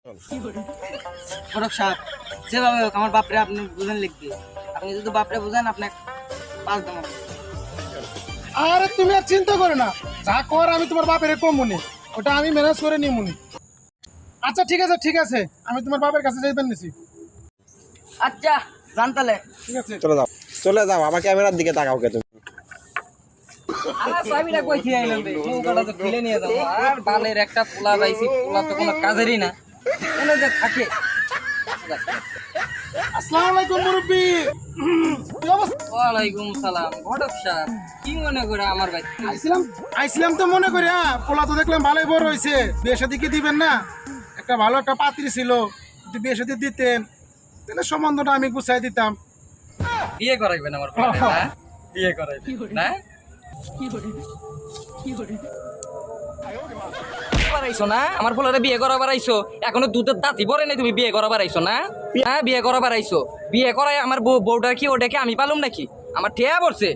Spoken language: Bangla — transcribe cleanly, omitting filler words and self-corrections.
ফটক সাহেব যেভাবে হোক আমার বাপরে আপনি বুঝেন লিখবে। আপনি যদি বাপরে বুঝেন আপনাকে 5 দাম। আরে তুমি আর চিন্তা করো না, যা কর আমি তোমার বাপের কমুনি, ওটা আমি ম্যানেজ করে নিমুনি। আচ্ছা ঠিক আছে, আমি তোমার বাপের কাছে যাইবেন নিছি। আচ্ছা জানতালে ঠিক আছে, চলে যাও আমার ক্যামেরার দিকে তাকাও কে তুমি। আমার চাবিটা কই থিয়ে আইলাম রে, নৌকাটা তো ফেলে নিয়ে যাবো। আর বালের একটা পোলা পাইছি, পোলা তো কোনো কাজেরই না, কোনে যে থাকে। আসসালামু আলাইকুম মুরব্বি। কি অবস্থা? ওয়ালাইকুম সালাম। ফটক সাহেব কি মনে করে আমার ভাই? আইছিলাম তো মনে করি, পোলা তো দেখলাম ভালোই বড় হয়েছে, বিয়ে শাদী কি দিবেন না? একটা ভালো একটা পাত্রী ছিল, যদি বিয়ে শাদী দিতেন তাহলে সম্বন্ধটা আমি গুছাই দিতাম। বিয়ে করাইবেন আমার পোলারে না? বিয়ে করাইবেন না? বাড়াইছো না আমার পোলারে বিয়ে করা বাড়াইছো, এখনো দুধের দাঁতই পরে নাই, তুমি বিয়ে করা বাড়াইছো না? হ্যাঁ বিয়ে করা বাড়াইছো, বিয়ে করাই আমার বউটা কি ওটাকে আমি পালুম নাকি? আমার ঠেয়া পড়ছে।